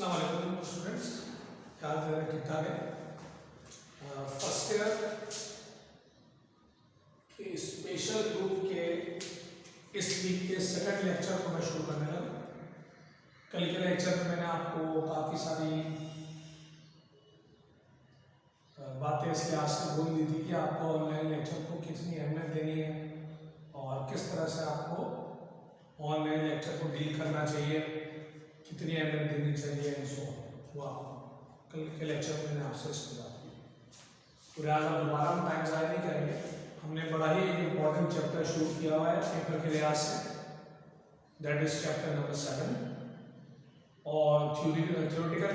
अस्सलाम वालेकुम स्टूडेंट्स, क्या हाल है? ठीक ठाक है। फर्स्ट ईयर के स्पेशल ग्रुप के इस वीक के सेकंड लेक्चर को मैं शुरू करने लगा। कल के लेक्चर में मैंने आपको काफ़ी सारी बातें इस लिहाज से बोल दी थी कि आपको ऑनलाइन लेक्चर को कितनी अहमियत देनी है और किस तरह से आपको ऑनलाइन लेक्चर को डील करना चाहिए, कितनी अहमियत देनी चाहिए एंड सो वाह। कल के लेक्चर में मैंने आपसे इसकी बात की, तो लिहाजा दोबारा हम टाइम ज़ाया नहीं करेंगे। हमने बड़ा ही एक इम्पॉर्टेंट चैप्टर शुरू किया हुआ है पेपर के लिहाज से, दैट इज चैप्टर नंबर 7 और थ्योरेटिकल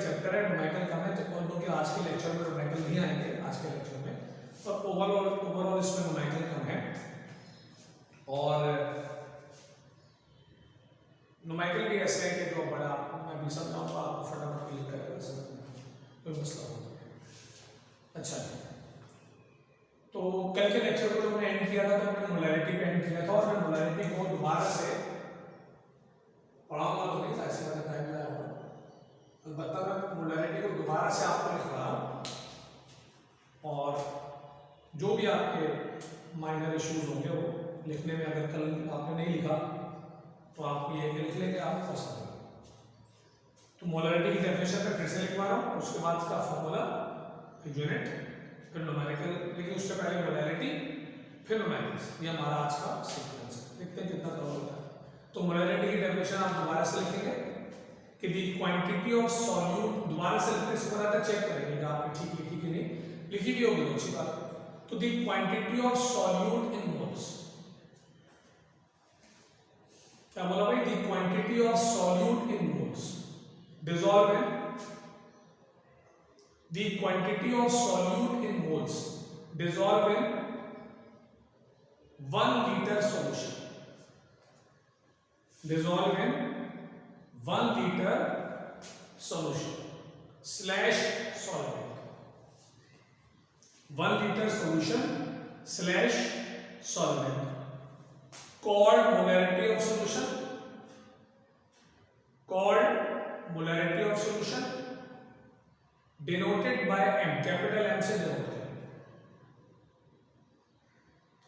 चैप्टर है, न्यूमेरिकल कम है। क्योंकि आज के लेक्चर में न्यूमेरिकल नहीं आएंगे आज के लेक्चर में, पर ओवरऑल इसमें न्यूमेरिकल कम है और न्यूमेरिकल भी ऐसे है कि जो बड़ा मैं भी समझाऊंगा आपको फटाफट क्लियर करेगा, कोई मसला हो। अच्छा, तो कल के लेक्चर को जो हमने एंड किया था तो हमने मोलैरिटी पे एंड किया था और मैं मोलैरिटी को दोबारा से पढ़ाऊंगा तो नहीं, ऐसे वाला टाइम में आऊँगा, अलबत्ता मैं मोलैरिटी को दोबारा से आपको लिख रहा हूँ और जो भी आपके माइनर इश्यूज होंगे वो लिखने में, अगर कल आपने नहीं लिखा तो आप ये लिख लेंगे, आप पसंद है। तो मोलैरिटी की डेफिनेशन मैं फिर से लिखवा रहा हूँ, उसके बाद इसका फॉर्मूला, फिर यूनिट, फिर न्यूमेरिकल, लेकिन उससे पहले मोलैरिटी फिर न्यूमेरिकल्स, ये हमारा आज का सीक्वेंस है। देखते हैं कितना कवर होता है। तो मोलैरिटी की डेफिनेशन आप दोबारा से लिखेंगे कि दी क्वांटिटी ऑफ सॉल्यूट, दोबारा से लिखने से पहले चेक करेंगे कि आपने ठीक लिखी कि नहीं, लिखी भी होगी अच्छी बात। तो दी quantity of solute in moles, क्या बोला भाई? दी quantity of solute in moles dissolve in, the quantity of solute in moles dissolve in 1 liter solution, dissolve in 1 liter solution slash solvent, 1 liter solution slash solvent called molarity of solution, called molarity of solution denoted by M, capital M से denote करें।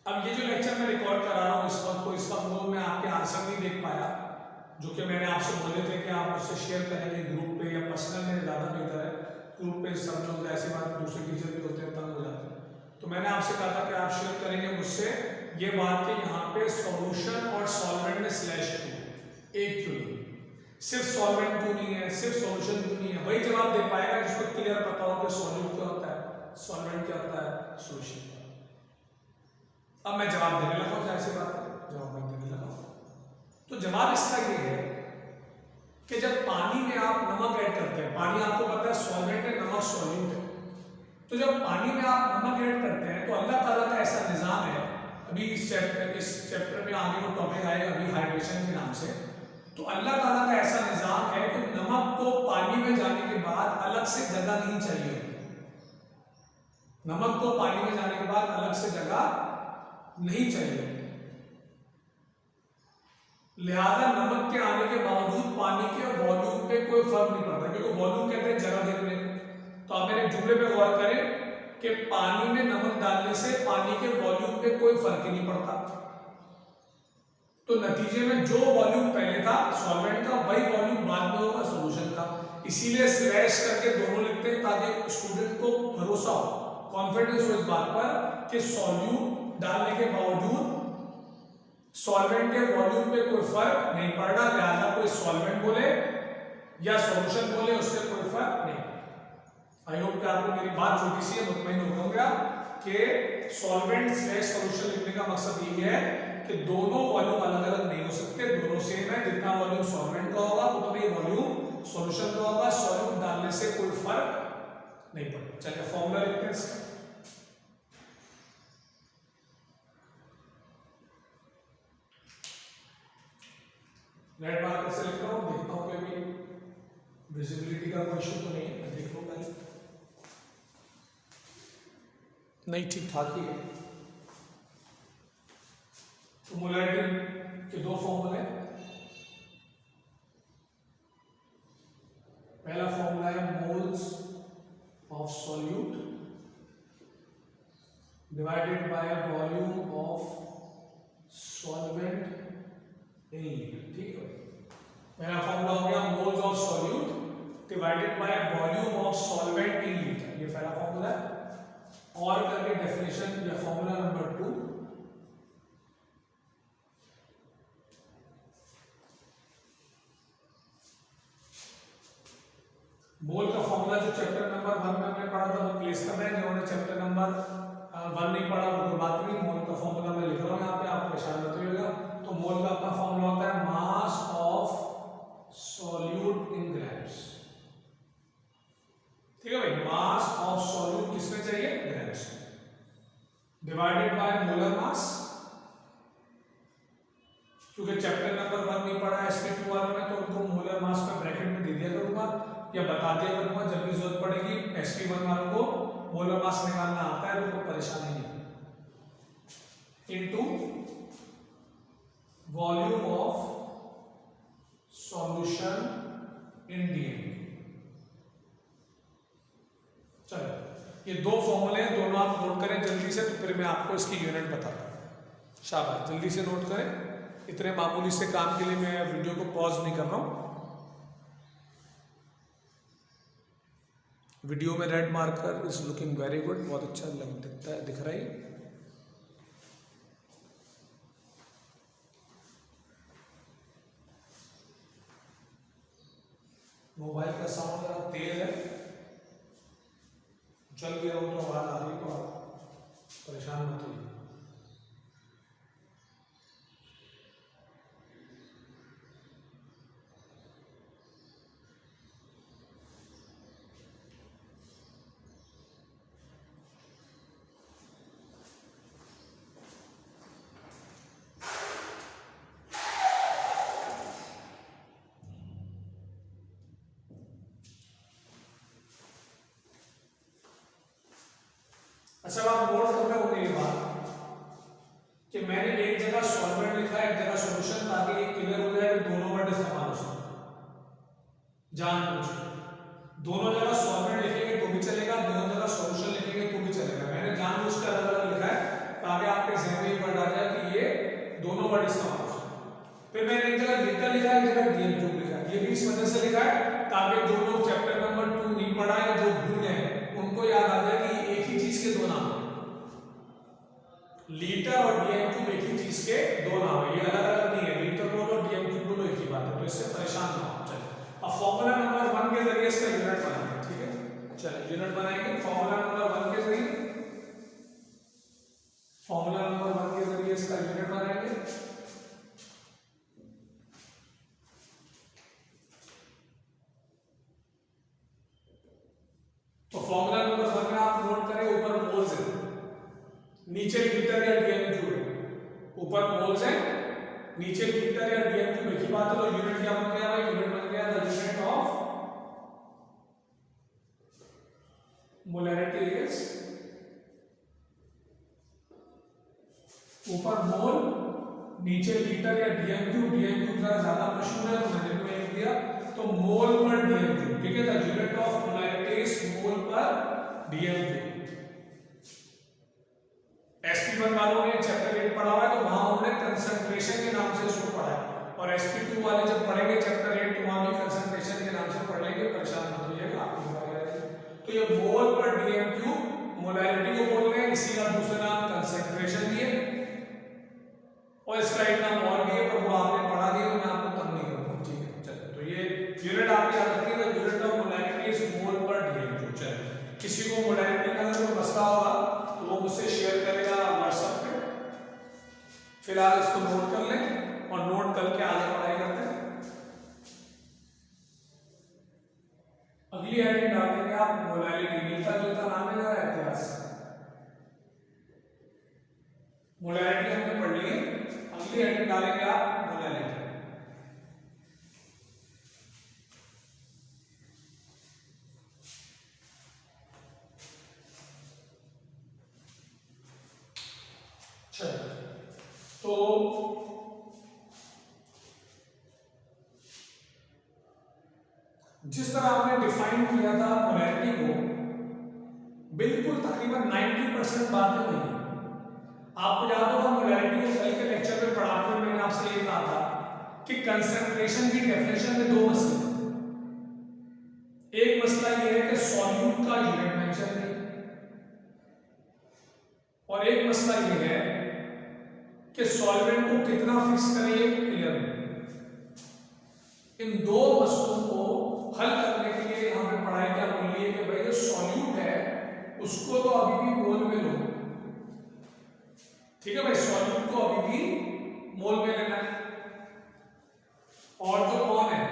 अब ये जो lecture मैं record करा रहा हूँ इस वक्त को, इस वक्त वो मैं आपके आंसर नहीं देख पाया जो कि मैंने आपसे बोले थे कि आप उससे शेयर करेंगे ग्रुप पे या पर्सनल में, ज़्यादा बेहतर है। ग्रुप पे सब लोग ऐसी बात, दूसरे टीचर भी होते हैं, तंग हो जाते हैं। तो मैंने आपसे कहा था कि आप शेयर करेंगे मुझसे ये बात कि यहाँ पे सॉल्यूशन और सॉल्वेंट में स्लैश क्यों है, एक क्यों नहीं, सिर्फ सॉल्वेंट क्यों नहीं है, सिर्फ सॉल्यूशन क्यों नहीं है। वही जवाब दे पाएगा जिसको क्लियर पता हो कि सॉल्यूट क्या होता है, सॉल्वेंट क्या होता है, सॉल्यूशन। अब मैं जवाब देने लगा हूं, ऐसी बात है, जवाब मैं देने लगा हूं। तो जवाब इसका ये है कि जब पानी में आप नमक ऐड करते हैं, पानी आपको पता है सॉल्वेंट है, नमक सॉल्यूट है, तो जब पानी में आप नमक ऐड करते हैं तो अल्लाह ताला का ऐसा निज़ाम है, अभी इस चैप्टर में आगे वो टॉपिक आएगा अभी हाइड्रेशन के नाम से, तो अल्लाह ताला का ऐसा निज़ाम है कि नमक को पानी में जाने के बाद अलग से जगह नहीं चाहिए, नमक को पानी में जाने के बाद अलग से जगह नहीं चाहिए। लिहाजा नमक के आने के बावजूद पानी के वॉल्यूम पे कोई फर्क नहीं पड़ता, क्योंकि वॉल्यूम कहते हैं जगह देखने। तो आप मेरे जुमले पे गौर करें कि पानी में नमक डालने से पानी के वॉल्यूम पे कोई फर्क ही नहीं पड़ता। तो नतीजे में जो वॉल्यूम पहले था सॉल्वेंट का, वही वॉल्यूम बाद में होगा सॉल्यूशन का। इसीलिए स्लैश करके दोनों लिखते हैं ताकि स्टूडेंट को भरोसा हो, कॉन्फिडेंस हो इस बात पर कि सॉल्यूट डालने के बावजूद सॉल्वेंट के वॉल्यूम पे कोई फर्क नहीं पड़ रहा, लिहाजा कोई सॉल्वेंट बोले या सॉल्यूशन बोले उससे कोई फर्क नहीं। आई होप कि आपको मेरी बात छोटी सी है, मुतमईन हो गया कि सॉल्वेंट स्लैश सॉल्यूशन लिखने का मकसद ये है कि दोनों वॉल्यूम अलग अलग नहीं हो सकते, दोनों सेम है। जितना वॉल्यूम सॉल्वेंट का होगा उतना ही वॉल्यूम सॉल्यूशन का होगा, सॉल्यूट डालने से कोई फर्क नहीं पड़ता। चलिए फॉर्मूला लिखते हैं इसका। रेड मार्कर से लिख रहा हूँ, देखता हूँ कि अभी विजिबिलिटी का कोई इशू तो नहीं है, देख लो पहले, नहीं ठीक ठाक ही है। तो मोलैरिटी के दो फॉर्मूले, पहला divided by volume of solvent in litre, ठीक है। मेरा फॉर्मूला हो गया moles of solute divided by volume of solvent in litre, ये पहला फॉर्मूला है। और करके डेफिनेशन या फॉर्मूला नंबर 2, मोल का फॉर्मूला जो चैप्टर नंबर 1 में हमने पढ़ा था वो प्लेस करना है। जिन्होंने चैप्टर नंबर 1 नहीं पढ़ा वो कोई बात नहीं, मोल का फॉर्मूला मैं लिख रहा हूँ यहाँ पे, आप परेशान मत होइएगा। तो मोल का अपना फॉर्मूला होता है mass of solute in grams, ठीक है भाई। मास ऑफ सॉल्यूट किसमें चाहिए, grams, divided by molar mass, क्योंकि चैप्टर नंबर 1 नहीं पढ़ा है SK2 वालों ने, तो उनको मोलर मास में ब्रैकेट में दे दिया करूंगा या बता दिया करूंगा, जब भी जरूरत पड़ेगी। SK1 वालों को मोलर मास निकालना आता है तो कोई परेशानी नहीं। Into volume of solution in DM. चलो ये दो फॉर्मूले हैं, दोनों आप नोट करें जल्दी से, तो फिर मैं आपको इसकी यूनिट बताता हूं। शाबाश, जल्दी से नोट करें। इतने मामूली से काम के लिए मैं वीडियो को पॉज नहीं कर रहा हूं। वीडियो में red marker is looking very good, बहुत अच्छा दिखता है, दिख रहा है। मोबाइल का साउंड जरा तेज है, चल भी रहा हूं तो आवाज आ रही है, तो आप परेशान मत होइए। अच्छा, आप नोट कर रहे होंगे ये बात कि मैंने एक जगह सॉल्वेंट लिखा है, एक जगह सॉल्यूशन, ताकि ये क्लियर हो जाए कि दोनों वर्ड इस्तेमाल हो सकते। जानबूझ दोनों जगह सॉल्वेंट लिखेंगे तो भी चलेगा, दोनों जगह सॉल्यूशन लिखेंगे तो भी चलेगा। मैंने जानबूझ कर अलग अलग लिखा है ताकि आपके जहन में ये वर्ड आ जाए कि ये दोनों वर्ड इस्तेमाल हो सकते। फिर मैंने एक जगह लीटर लिखा है, एक जगह डीएम क्यूब लिखा है। ये भी इस वजह से लिखा है ताकि जो लोग चैप्टर नंबर 2 नहीं पढ़ा है, जो भूल गए, उनको याद आ जाए कि एक ही चीज के दो नाम है। लीटर और डीएम क्यूब एक ही चीज के दो नाम है, ये अलग अलग नहीं है। लीटर बोलो, डीएम क्यूब बोलो, एक ही बात है, तो इससे परेशान ना हो। चलिए अब फॉर्मूला नंबर 1 के जरिए इसका यूनिट बनाएंगे, ठीक है। चलिए यूनिट बनाएंगे फॉर्मूला नंबर 1 के जरिए, फॉर्मूला नंबर 1 के जरिए इसका यूनिट बनाएंगे। तो फॉर्मूला नंबर 1 में आप नोट करें, ऊपर मोल्स है, नीचे लीटर या डीएम क्यूब है। ऊपर मोल्स है, नीचे लीटर या डीएम क्यूब, एक ही बात है। तो यूनिट क्या बन गया भाई, यूनिट बन गया the unit of molarity is, ऊपर मोल, नीचे लीटर या डीएम क्यूब। डीएम क्यूब जरा ज्यादा मशहूर है तो मैंने लिख दिया, तो मोल पर डीएम क्यूब, ठीक है। The unit of molarity is mole per DM cube. SP1 वालों ने चैप्टर 8 पढ़ा हुआ है, तो वहां उन्होंने कंसंट्रेशन के नाम से इसको पढ़ा है, और SP2 वाले जब पढ़ेंगे चैप्टर 8 तो वहां भी कंसंट्रेशन के नाम से पढ़ लेंगे, परेशान मत होइएगा, आपकी बारी आएगी। तो ये मोल पर डीएम क्यूब मोलैरिटी को बोल रहे हैं, इसी का दूसरा नाम कंसंट्रेशन भी है, और इसका एक नाम और भी है, पर वो आपने पढ़ा दिया तो मैं आपको तंग नहीं करूंगा, ठीक है। चलिए तो ये यूनिट आप याद रखिएगा, unit of molarity is mole per DM cube. चलिए किसी को मोलैरिटी का अगर मसला होगा तो वो मुझसे शेयर करेगा व्हाट्सएप पे। फिलहाल इसको नोट कर लें और नोट करके आगे पढ़ाई करते हैं। अगली हेडिंग डाल देंगे आप मोलैरिटी, मिलता जुलता नाम है जरा इतिहास। मोलैरिटी हमने पढ़ ली, अगली हेडिंग डालेंगे आप मोलैरिटी। तो जिस तरह आपने डिफाइन किया था मोलैरिटी को, बिल्कुल तकरीबन 90% बातें नहीं, आपको याद होगा मोलैरिटी को कल के लेक्चर में पढ़ाते हुए मैंने आपसे ये कहा था कि कंसंट्रेशन की डेफिनेशन में दो मसले, एक मसला ये है कि सॉल्यूट का यूनिट मेंशन नहीं, और एक मसला ये है कि सॉल्वेंट को कितना फिक्स करें क्लियर नहीं। इन दो मसलों को हल करने के लिए यहां पे पढ़ाई क्या बोल रही है कि भाई जो सॉल्यूट है उसको तो अभी भी मोल में लो, ठीक है भाई, सॉल्यूट को अभी भी मोल में लेना है, और जो कौन है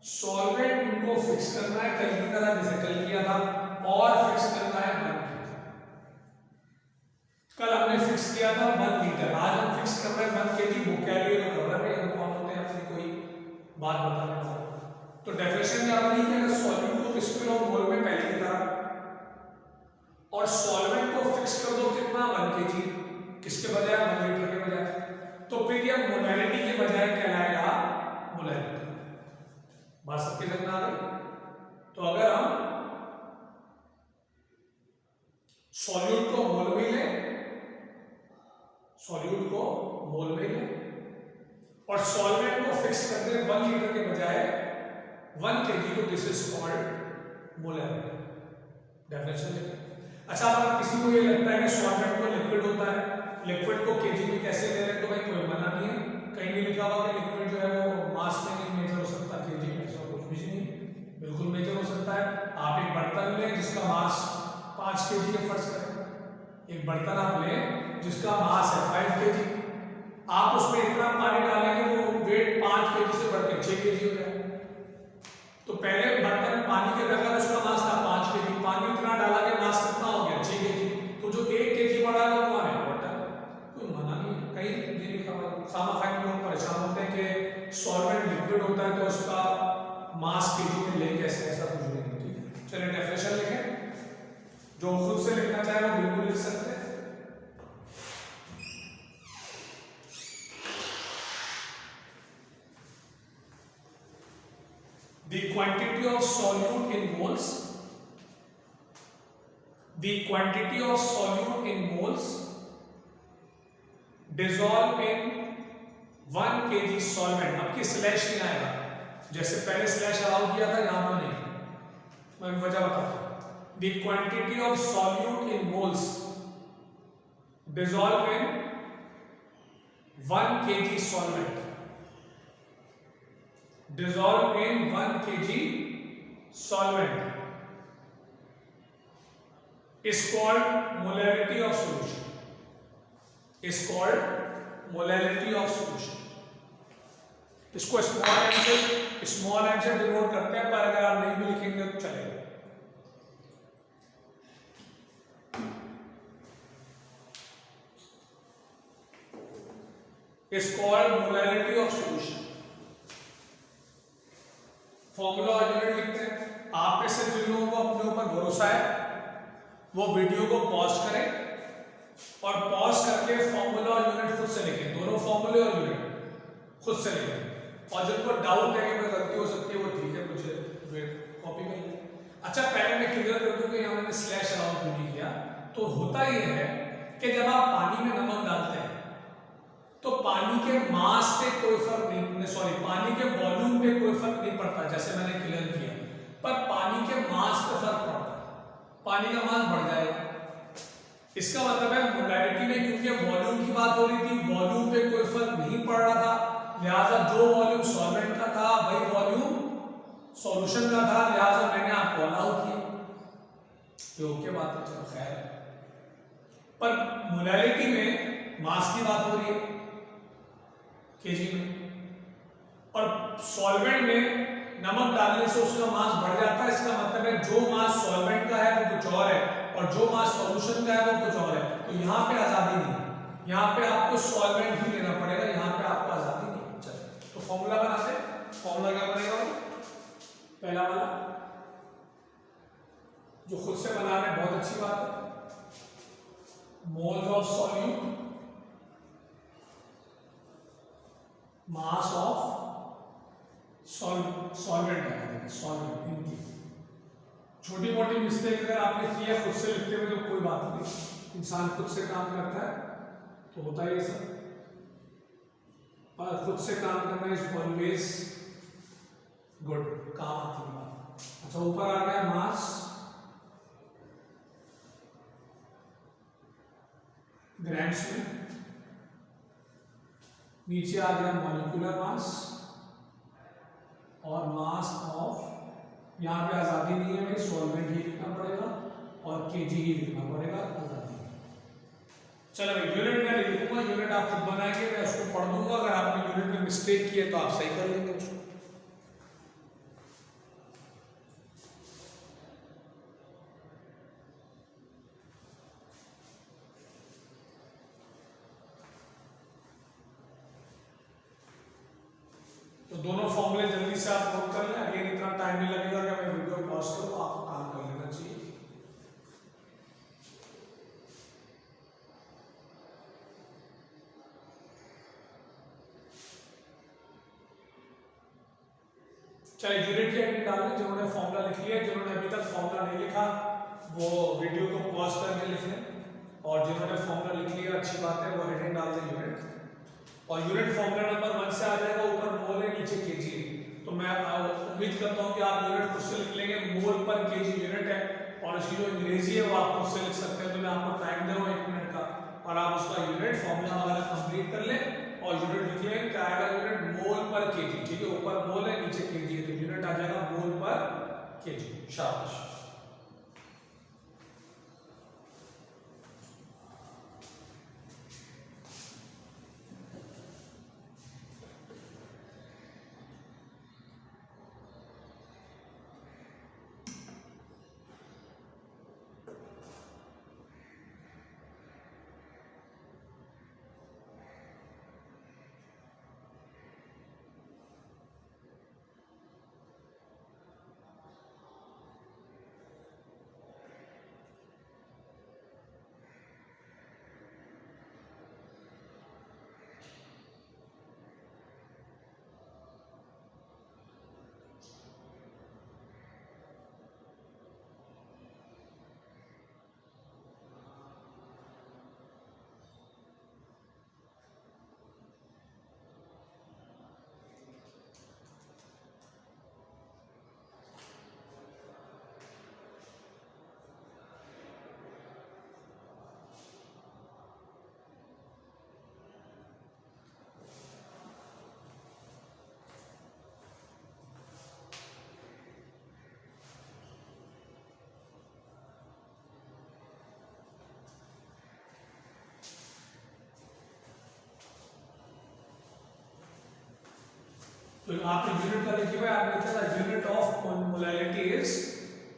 सॉल्वेंट उनको फिक्स करना है कल की तरह जैसे कल किया था, और फिक्स करना है 1 लीटर। कल हमने फिक्स किया था 1 लीटर, आज हम फिक्स कर रहे हैं 1 kg। वो क्या लिए तो कर रहे हैं हम कौन होते हैं अपनी कोई बात बताने वाला। तो डेफिनेशन क्या बनी कि अगर सॉल्यूट को किस पे लो मोल में पहले की तरह, और सॉल्वेंट को फिक्स कर दो कितना 1 kg, किसके बजाय 1 लीटर के बजाय, तो फिर यह मोलैरिटी के बजाय कहलाएगा मोलैरिटी। बात सबके समझ में आ गई। तो अगर हम सॉल्यूट को मोल में लें, सॉल्यूट को मोल में लें और सॉल्वेंट को फिक्स कर दें 1 लीटर के बजाय 1 kg, तो this is called molarity. Definition लिखें। अच्छा, अगर किसी को ये लगता है कि सॉल्वेंट को लिक्विड होता है, लिक्विड को केजी में कैसे ले रहे हैं, तो भाई कोई मना नहीं है, कहीं भी लिखा हुआ कि लिक्विड जो है वो मास में नहीं मेजर हो सकता, केजी में ऐसा कुछ भी नहीं, बिल्कुल मेजर हो सकता है। आप एक बर्तन लें जिसका मास 5 kg है, फर्ज करें एक बर्तन आप लें जिसका मास है 5 kg, आप उसमें इतना पानी डालेंगे वो वेट 5 kg से बढ़ के 6 kg हो जाए। तो पहले बर्तन पानी के बगैर उसका मास था 5 kg, पानी इतना डाला कि मास कितना हो गया 6 kg, तो जो 1 kg बढ़ा है वो कौन है, वाटर। कोई मना नहीं, कहीं नहीं लिखा हुआ। खामा लोग परेशान होते हैं कि सॉल्वेंट लिक्विड होता है तो उसका मास केजी में ले कैसे, ऐसा कुछ नहीं है, ठीक है। चलिए डेफिनेशन लिखें, जो खुद से लिखना चाहे वो बिल्कुल लिख सकते हैं। The quantity of solute in moles, the quantity of solute in moles dissolve in 1 kg solvent। अब की स्लैश नहीं आएगा, जैसे पहले स्लैश अलाउ किया था, यहां पर नहीं, मैं वजह बताता हूं। The quantity of solute in moles dissolve in 1 kg solvent, dissolve in 1 kg solvent is called molarity of solution, is called molarity of solution। इसको स्मॉल एम से डिनोट करते हैं, पर अगर आप नहीं भी लिखेंगे तो चलेगा। is called molarity of solution। Formula और यूनिट लिखते हैं। आप में से जिन लोगों को अपने ऊपर भरोसा है वो वीडियो को पॉज करें और पॉज करके फॉर्मूला और यूनिट खुद से लिखें, दोनों फॉर्मूले और यूनिट खुद से लिखें। और जिनको डाउट है कि मैं गलती हो सकती है वो ठीक है, मुझे कॉपी कर लें। अच्छा, पहले मैं क्लियर कर दूं कि यहाँ मैंने स्लैश अलाउ क्यों नहीं किया। तो होता यह है कि जब आप पानी में नमक डालते हैं तो पानी के मास पे कोई फर्क नहीं, सॉरी पानी के वॉल्यूम पे कोई फर्क नहीं पड़ता, जैसे मैंने क्लियर किया, पर पानी के मास पे फर्क पड़ता है, पानी का मास बढ़ जाएगा। इसका मतलब है मोलैरिटी में क्योंकि वॉल्यूम की बात हो रही थी, वॉल्यूम पे कोई फर्क नहीं पड़ रहा था, लिहाजा जो वॉल्यूम सॉल्वेंट का था वही वॉल्यूम सॉल्यूशन का था, लिहाजा मैंने आपको अलाउ किया। ये ओके बात है, चलो खैर। पर मोलैरिटी में मास की बात हो रही है केजी में, और सॉल्वेंट में नमक डालने से उसका मास बढ़ जाता है। इसका मतलब है जो मास सॉल्वेंट का है वो कुछ और है और जो मास सॉल्यूशन का है वो कुछ और है। तो यहाँ पे आजादी नहीं है, यहाँ पे आपको सॉल्वेंट ही लेना पड़ेगा, यहाँ पे आपको आजादी नहीं। चलो तो फॉर्मूला बनाते हैं। फॉर्मूला क्या बनेगा, पहला वाला जो खुद से बना रहे हैं, बहुत अच्छी बात है। Moles of solute mass of solvent, solvent इनकी छोटी मोटी मिस्टेक अगर आपने की है खुद से लिखते हुए तो कोई बात नहीं, इंसान खुद से काम करता है तो होता है ये सब, और खुद से काम करना इज ऑलवेज गुड, काम आती है बात। अच्छा, ऊपर आ गया मास, ग्राम्स में, नीचे आ गया मॉलिक्यूलर मास और मास ऑफ, यहाँ पे आज़ादी नहीं है भाई, सॉल्वेंट ही लिखना पड़ेगा और केजी ही लिखना पड़ेगा, आज़ादी। चलो भाई, यूनिट में लिख दूंगा, यूनिट आप खुद बनाएंगे, मैं उसको पढ़ दूंगा, अगर आपने यूनिट में मिस्टेक की है तो आप सही कर लेंगे उसको। तो दोनों फॉर्मूले जल्दी से आप नोट कर लें, अगेन इतना टाइम नहीं लगेगा कि मैं वीडियो पॉज करूँ, आपको काम कर लेना चाहिए। चलिए यूनिट की हेडिंग डाल लें, जिन्होंने फॉर्मूला लिख लिया, जिन्होंने अभी तक फॉर्मूला नहीं लिखा वो वीडियो को पॉज करके लिख लें, और जिन्होंने फॉर्मूला लिख लिया अच्छी बात है, वो हेडिंग डाल दें यूनिट, और यूनिट फॉर्मूला नंबर 1 से आ जाएगा, ऊपर मोल है नीचे केजी है। तो मैं उम्मीद करता हूँ कि आप यूनिट खुद से लिख लेंगे, मोल पर केजी यूनिट है, और इसकी जो अंग्रेजी है वो आप खुद से लिख सकते हैं, तो मैं आपको टाइम दे रहा हूँ 1 मिनट का, और आप उसका यूनिट फॉर्मूला वगैरह कंप्लीट कर लें और यूनिट लिख लें, क्या आएगा यूनिट मोल पर केजी, ठीक है, ऊपर मोल है नीचे केजी है, तो यूनिट आ जाएगा मोल पर केजी। शाबाश। तो आपने यूनिट का लिखा हुआ है, आपने लिखा था unit of molality is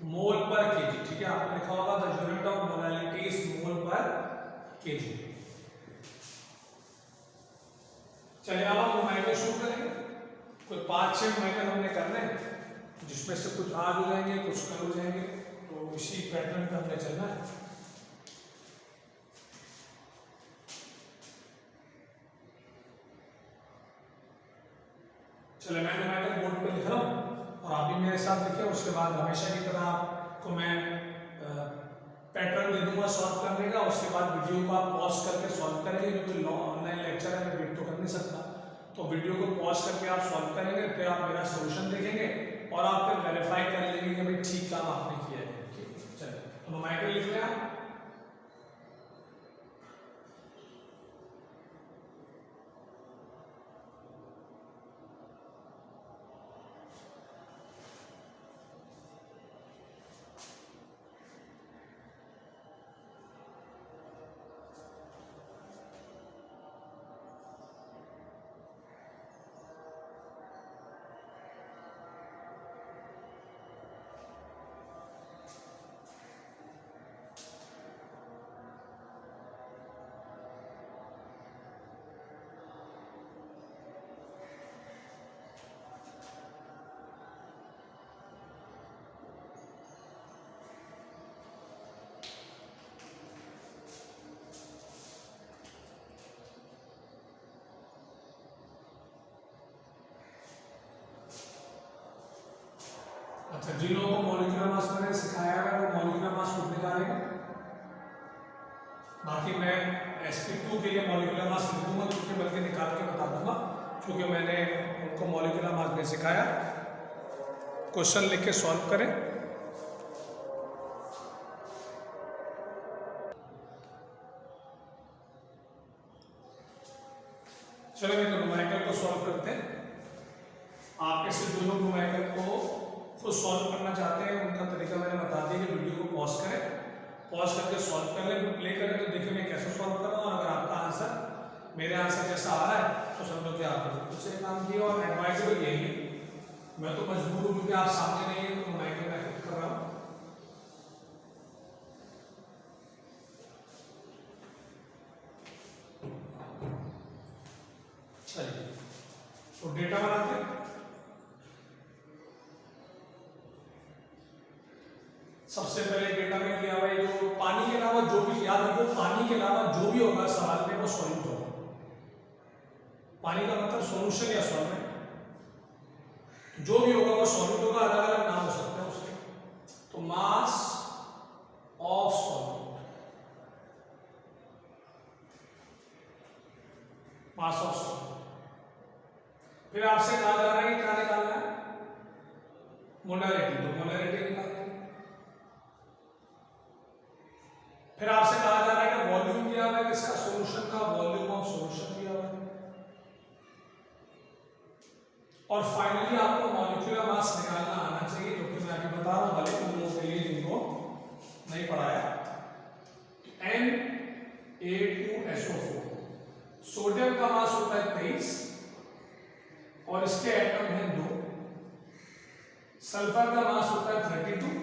mole पर केजी, ठीक है, आपने लिखा होगा the unit of molality is mole पर केजी। चलिए अब हम नुमेरिकल शुरू करेंगे, कोई 5-6 नुमेरिकल हमने करने हैं, जिसमें से कुछ आज हो जाएंगे कुछ कल हो जाएंगे, तो इसी पैटर्न पे हमने चलना है। चलिए मैं नुमेरिकल बोर्ड पे लिख रहा हूँ और आप भी मेरे साथ लिखें, उसके बाद हमेशा की तरह आपको मैं पैटर्न दे दूंगा सॉल्व करने का, उसके बाद वीडियो को आप पॉज करके सॉल्व करेंगे, क्योंकि ऑनलाइन लेक्चर है, मैं वेट तो कर नहीं सकता, तो वीडियो को पॉज करके आप सॉल्व करेंगे, फिर आप मेरा सोल्यूशन देखेंगे और आप फिर वेरीफाई कर लेंगे कि भाई ठीक काम आपने किया है। चलिए तो नुमेरिकल लिख लें आप। अच्छा, जिन लोगों को मॉलिक्यूलर मास मैंने सिखाया है वो मॉलिक्यूलर मास खुद निकालेंगे, बाकी मैं sp2 के लिए मॉलिक्यूलर मास लिख दूंगा, क्योंकि बल्कि निकाल के बता दूंगा, क्योंकि मैंने उनको मॉलिक्यूलर मास में सिखाया। क्वेश्चन लिख के सॉल्व करें। चलो मैं न्यूमेरिकल को सॉल्व करते हैं। आप ऐसे दोनों न्यूमेरिकल को खुद सॉल्व करना चाहते हैं, उनका तरीका मैंने बता दिया कि वीडियो को पॉज करें, पॉज करके सॉल्व कर लें, फिर प्ले करें तो देखिए मैं कैसे सॉल्व कर रहा हूँ। अगर आपका आंसर मेरे आंसर जैसा आ रहा है तो समझो कि आपने दूसरे काम किया। और एडवाइजेबल यही है, मैं तो मजबूर हूँ क्योंकि आप सामने नहीं है, तो न्यूमेरिकल मैं खुद कर रहा हूँ। चलिए तो डेटा बनाते हैं। सबसे पहले डेटा में क्या हुआ है, जो पानी के अलावा जो भी, याद रखो पानी के अलावा जो भी होगा सवाल में वो सॉल्यूट होगा। पानी का मतलब सॉल्यूशन या सॉल्वेंट, जो भी होगा वो सॉल्यूट होगा। अलग अलग नाम हो सकते हैं उसके। तो mass of solute, mass of solute. फिर आपसे कहा जा रहा है कि क्या निकालना है, मोलैरिटी, तो मोलैरिटी निकालना है। फिर आपसे कहा जा रहा है कि वॉल्यूम दिया हुआ है किसका, सॉल्यूशन का, वॉल्यूम ऑफ सॉल्यूशन दिया हुआ है। और फाइनली आपको मॉलिक्यूलर मास निकालना आना चाहिए, जो कि मैं अभी बता रहा हूं, भले उन लोगों के लिए जिनको नहीं पढ़ाया। Na2SO4, सोडियम का मास होता है 23 और इसके एटम हैं 2। सल्फर का मास होता है 32,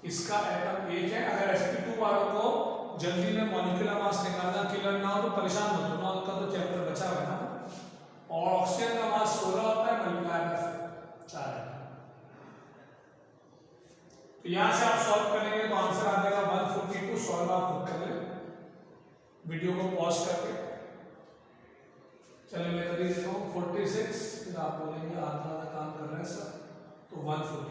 इसका एटम 1 है। अगर sp2 वालों को जल्दी में मॉलिक्यूलर मास निकालना क्लियर ना हो तो परेशान मत होना, उनका तो चैप्टर बचा हुआ है ना। और ऑक्सीजन का मास 16 होता है, मल्टीप्लाई बाय 4 है। तो यहां से आप सॉल्व करेंगे तो आंसर आ जाएगा 142। सॉल्व आप खुद कर ले, वीडियो को पॉज करके। चलिए मैं कर देता हूँ 46, फिर आप बोलेंगे आधा आधा काम कर रहे हैं सर, तो 142।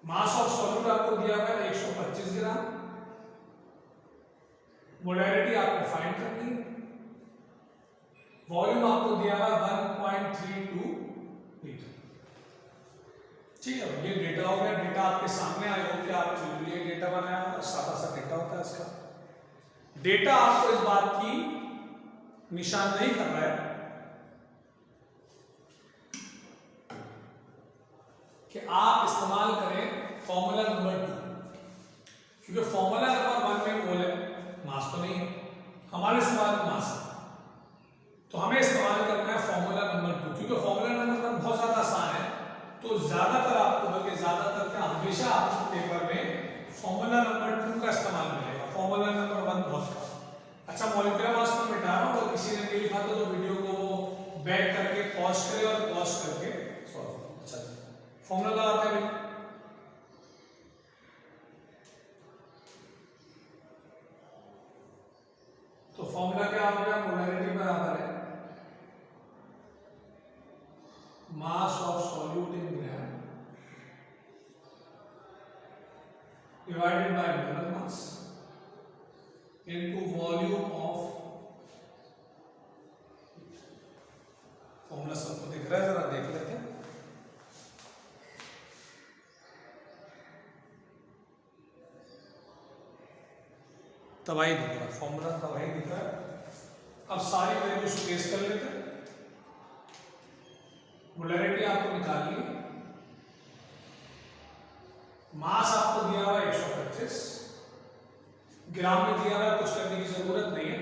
मास ऑफ सॉल्यूट आपको दिया हुआ है 125 ग्राम। मोलैरिटी आपको फाइंड करनी है। वॉल्यूम आपको दिया हुआ 1.32 लीटर। ठीक है, ये डेटा हो गया। डेटा आपके सामने आया हो कि आपने ये डेटा बनाया होगा, सादा सा डेटा होता है इसका। डेटा आपको इस बात की निशानदेही कर रहा है कि आप इस्तेमाल करें फॉर्मूला नंबर 2, क्योंकि फॉर्मूला नंबर 1 में मोल है, मास तो नहीं है, हमारे सवाल में मास है। तो हमें इस्तेमाल करना है फॉर्मूला नंबर 2, क्योंकि फॉर्मूला नंबर 1 बहुत ज्यादा आसान है। तो ज्यादातर आपको, बल्कि ज्यादातर क्या, हमेशा आपको पेपर में फॉर्मूला नंबर 2 का इस्तेमाल मिलेगा, फॉर्मूला नंबर 1 बहुत कम। अच्छा, मॉलिक्यूलर मास को मिटा रहा हूं, तो किसी ने नहीं लिखा तो वीडियो को बैक करके पॉज करें और पॉज करके सॉल्व। अच्छा, फॉर्मूला लगाते हैं भाई। तो फॉर्मूला क्या हो गया, मोलैरिटी बराबर है mass of solute in gram divided by molar mass into volume of. Formula सबको दिख रहा है, जरा देख लेते हैं। तबाही दिख रहा है, फॉर्मूला तबाही दिख रहा है। अब सारी वैल्यूज प्लेस कर लेते हैं। मोलैरिटी आपको निकालनी है। मास आपको दिया हुआ 125 ग्राम में दिया हुआ, कुछ करने की जरूरत नहीं है।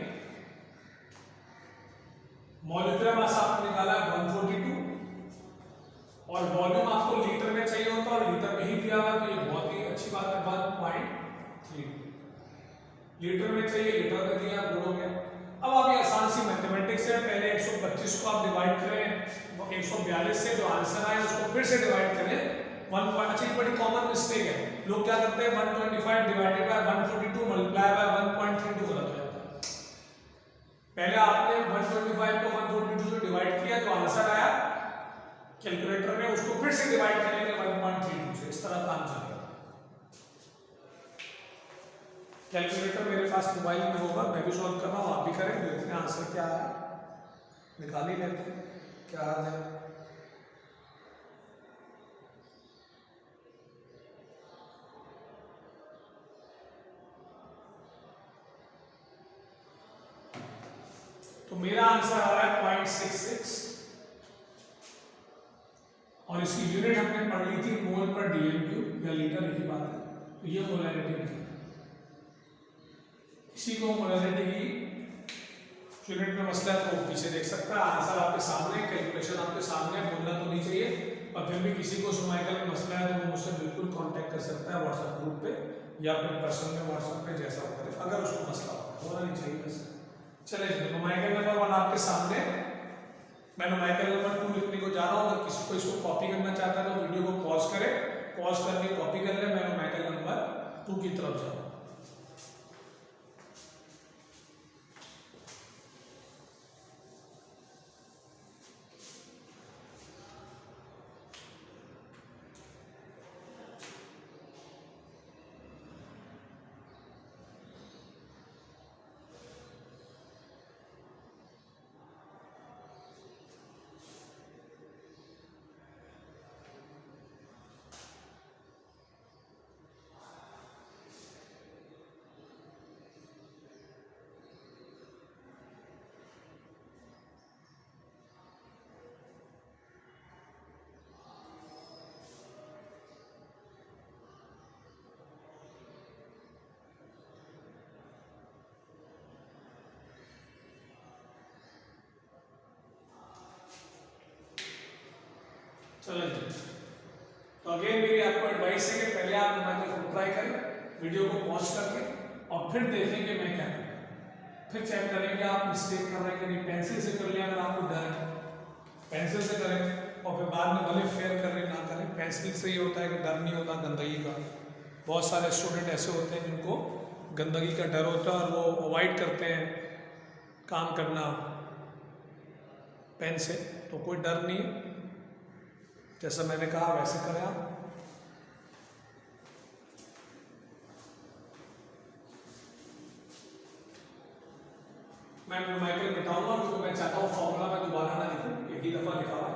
मॉलिक्यूलर मास आपको निकाला 142 और वॉल्यूम आपको लीटर में चाहिए होता है और लीटर में ही दिया हुआ, तो ये बहुत ही अच्छी बात है। 1.3 लीटर में चाहिए, लीटर में दिया, गुण हो गया। अब आप ये आसान सी मैथमेटिक्स है, पहले 125 को आप डिवाइड करें 142 से, जो आंसर आए उसको फिर से डिवाइड करें 1 पॉइंट। अच्छा, बड़ी कॉमन मिस्टेक है, लोग क्या करते हैं 125 डिवाइडेड बाय 142 मल्टीप्लाई बाय 1.32 गलत हो जाता है। पहले आपने 125 को 142 से डिवाइड किया, जो आंसर आया कैलकुलेटर में उसको फिर से डिवाइड करेंगे 1.32 से, इस तरह काम चलेगा। कैलकुलेटर मेरे पास मोबाइल में होगा, मैं भी सॉल्व कर रहा हूँ, आप भी करें, देखते हैं आंसर क्या है, निकाल ही लेते हैं क्या आ जाए। तो मेरा आंसर आ रहा है 0.66 और इसकी यूनिट हमने पढ़ ली थी मोल पर डीएमक्यू या लीटर, यही बात है। तो ये मोलैरिटी है, इसी को मोलैरिटी की यूनिट में मसला है तो पीछे देख सकता है, आंसर आपके सामने, कैलकुलेशन आपके सामने, बोलना तो नहीं चाहिए। और फिर भी किसी को सर्वाइकल में मसला है तो वो मुझसे बिल्कुल कांटेक्ट कर सकता है व्हाट्सएप ग्रुप पे या फिर पर्सनल में व्हाट्सएप पे, जैसा करे, अगर उसको मसला होना नहीं चाहिए वैसे। चलिए न्यूमेरिकल नंबर 1 आपके सामने, मैं न्यूमेरिकल नंबर 2 लिखने को जा रहा हूँ। अगर किसी को इसको कॉपी करना चाहता है तो वीडियो को पॉज करे, पॉज करके कॉपी कर ले, मैं न्यूमेरिकल नंबर 2 की तरफ जाऊँ। चलो तो अगेन मेरी आपको एडवाइस है कि पहले आप न्यूमेरिकल को ट्राई करें, वीडियो को पॉज करके, और फिर देखेंगे मैं क्या करूँ, फिर चेक करेंगे आप मिस्टेक कर रहे हैं कि नहीं। पेंसिल से कर लिया अगर आपको डर है, पेंसिल से करें, और फिर बाद में भले फेयर करें ना करें, पेंसिल से ये होता है कि डर नहीं होता गंदगी का। बहुत सारे स्टूडेंट ऐसे होते हैं जिनको गंदगी का डर होता है और वो अवॉइड करते हैं काम करना पेन से, तो कोई डर नहीं है, जैसा मैंने कहा वैसे करें आप। मैं न्यूमेरिकल मिटाऊंगा क्योंकि मैं चाहता हूँ फॉर्मूला में दोबारा ना लिखूं, एक ही दफा लिखा हुआ है,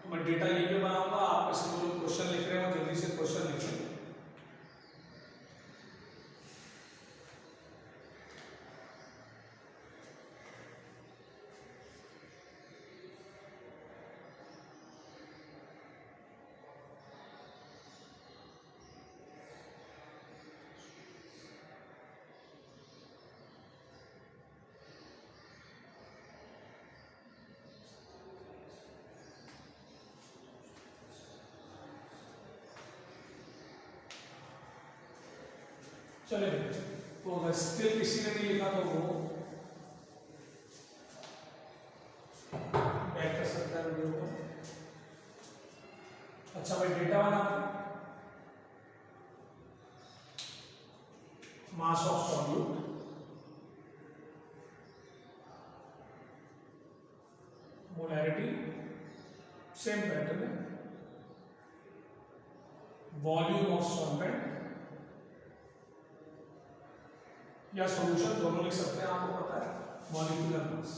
तो मैं डेटा यही पे बनाऊंगा। आप इसमें जो क्वेश्चन लिख रहे हो जल्दी से क्वेश्चन लिखें। चलिए तो अगर स्टिल किसी ने नहीं लिखा तो वो बैक कर सकता है वीडियो को। अच्छा भाई डेटा बनाते mass of solute, molarity same pattern है, वॉल्यूम ऑफ सॉल्वेंट या सॉल्यूशन दोनों लिख सकते हैं, आपको पता है, मॉलिक्यूलर मास।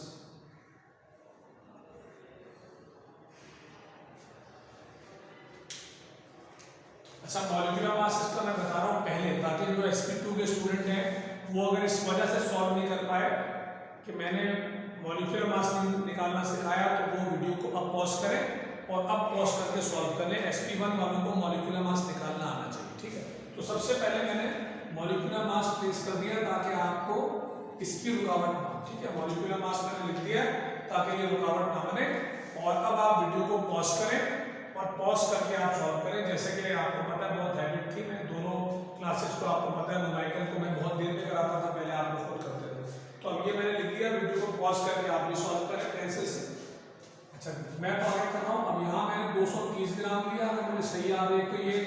अच्छा मॉलिक्यूलर मास इसका मैं बता रहा हूँ पहले, ताकि जो sp2 के स्टूडेंट हैं वो अगर इस वजह से सॉल्व नहीं कर पाए कि मैंने मॉलिक्यूलर मास निकालना सिखाया, तो वो वीडियो को अब पॉज करें और अब पॉज करके सॉल्व कर लें। sp1 वालों को मॉलिक्यूलर मास निकालना आना चाहिए, ठीक है। तो सबसे पहले मैंने मॉलिक्यूलर मास प्लेस कर दिया ताकि आपको इसकी रुकावट ना, ठीक है, मॉलिक्यूलर मास मैंने लिख दिया ताकि ये रुकावट ना बने। और अब आप वीडियो को पॉज करें और पॉज करके आप सॉल्व करें। जैसे कि आपको पता है बहुत हैबिट थी, मैं दोनों क्लासेस को आपको पता है न्यूमेरिकल को मैं बहुत देर में कराता था, पहले आप लोग खुद करते थे। तो अब ये मैंने लिख दिया, वीडियो को पॉज करके आप भी सॉल्व करें पेंसिल से। अच्छा मैं तो आगे कर रहा हूँ, अब यहाँ मैंने 230 ग्राम लिया, अगर मुझे सही याद है तो ये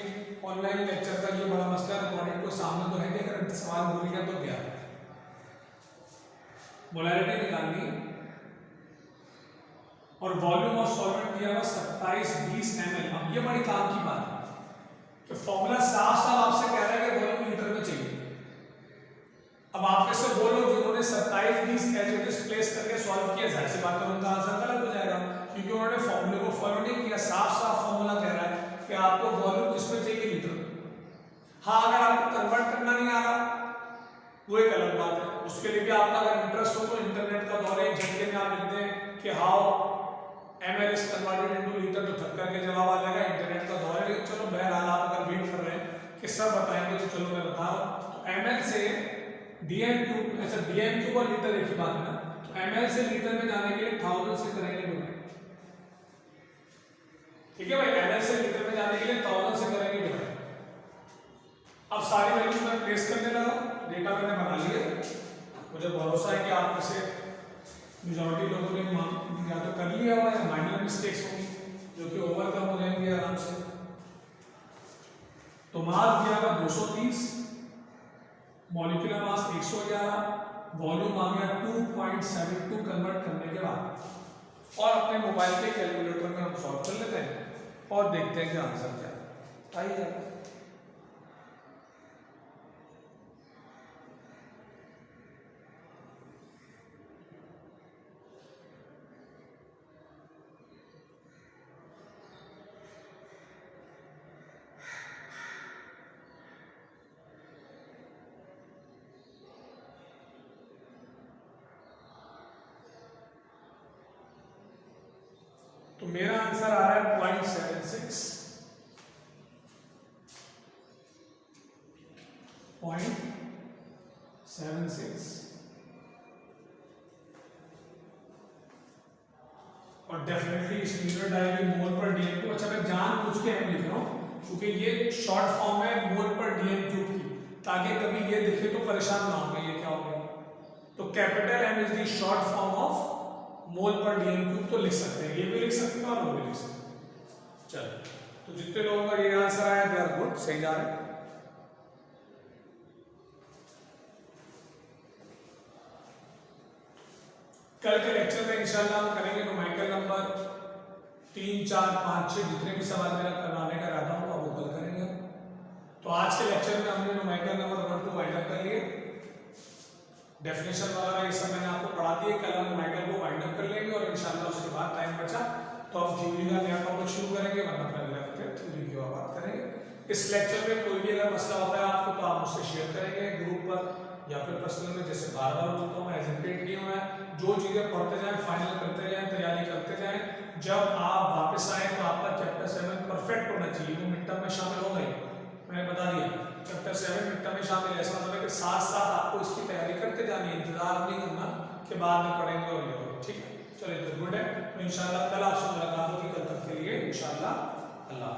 ऑनलाइन लेक्चर का ये बड़ा मसला है, रिकॉर्डिंग को सामने तो है कि अगर सवाल भूल गया तो क्या, मोलैरिटी निकालनी है और वॉल्यूम ऑफ सॉल्वेंट दिया हुआ 2720 ml। अब ये बड़ी काम की बात है कि फॉर्मूला साफ साफ आपसे कह रहा है कि वॉल्यूम लीटर में चाहिए, उन्होंने 27-20 एज प्लेस करके सॉल्व किया, जाहिर सी बात है उनका आंसर गलत हो जाएगा, क्योंकि उन्होंने फॉर्मूले को फॉलो नहीं किया। साफ साफ फॉर्मूला कह रहा है कि आपको वॉल्यूम किसमें चाहिए, लीटर में। हाँ, अगर आपको कन्वर्ट करना नहीं आ रहा वो एक अलग बात है, उसके लिए भी आपका अगर इंटरेस्ट हो तो इंटरनेट का दौर है, झटके में आप लिखते हैं कि how ml is converted into litre, तो थक करके जवाब आ जाएगा। इंटरनेट का दौर है, लेकिन चलो बहरहाल आप अगर वेट कर रहे हैं कि सब बताएंगे तो चलो मैं बता रहा हूँ। तो ml से dm3, अच्छा dm3 और लीटर एक ही बात है ना, तो ml से लीटर में जाने के लिए 1000 से करेंगे डिवाइड, ठीक है भाई, ml से लीटर में जाने के लिए 1000 से करेंगे डिवाइड। अब सारी वैल्यूज मैं प्लेस करने लगा, डेटा मैंने बना लिया, मुझे भरोसा है कि आप में से मेजॉरिटी लोगों ने या तो कर लिया होगा या माइनर मिस्टेक्स होंगी जो कि ओवरकम हो जाएंगे आराम से। तो मास दिया था 230, मॉलिक्यूलर मास 111, वॉल्यूम आ गया 2.72 कन्वर्ट करने के बाद। और अपने मोबाइल के कैलकुलेटर में हम सॉल्व कर लेते हैं और देखते हैं कि आंसर क्या है। आइए, तो मेरा आंसर आ रहा है 0.76, 0.76। और डेफिनेटली इस लीटर डायरी मोल पर डीएम को, अच्छा मैं जानबूझ के एम लिख रहा हूँ क्योंकि ये शॉर्ट फॉर्म है मोल पर डीएम क्यूब की, ताकि कभी ये दिखे तो परेशान ना होंगे ये क्या हो गया। तो capital M is the short form of mole per DM cube, तो लिख सकते हैं, ये भी लिख सकते हैं और वो भी लिख सकते हैं। चलो, तो जितने लोगों का ये आंसर आया दे आर गुड, सही जा रहे हैं। कल के लेक्चर में इंशाल्लाह हम करेंगे न्यूमेरिकल नंबर 3, 4, 5, 6 जितने भी सवाल मेरा करवाने का इरादा होगा वो कल करेंगे। तो आज के लेक्चर में हमने न्यूमेरिकल नंबर 1 2 वाइंड अप कर लिए, डेफिनेशन वगैरह ये सब मैंने आपको पढ़ा दिए। कल हम न्यूमेरिकल को वाइंड अप कर लेंगे और इंशाल्लाह उसके बाद टाइम बचा तो हम थ्योरी का नया टॉपिक शुरू करेंगे, वरना फिर अगले हफ्ते थ्योरी की बात करेंगे। इस लेक्चर में कोई भी अगर मसला होता है आपको तो आप मुझसे शेयर करेंगे ग्रुप पर या फिर पर्सनल में। जैसे बार बार बोलता हूँ, हेजिटेट नहीं हुआ है, जो चीज़ें पढ़ते जाएं, फाइनल करते जाएं, तैयारी करते जाएं। जब आप वापस आए तो आपका चैप्टर 7 परफेक्ट होना चाहिए, वो मिड टर्म में शामिल हो गए, मैंने बता दिया। चैप्टर 7 मिड टर्म में शामिल, ऐसा मतलब कि साथ साथ आपको इसकी तैयारी करते जानी है, इंतजार नहीं करना कि बाद में पढ़ेंगे और ये होगा, ठीक है। चलिए तो गुड है, तो इंशाल्लाह कल आपसे मुलाकात होगी, कल तक के लिए इंशाल्लाह अल्लाह।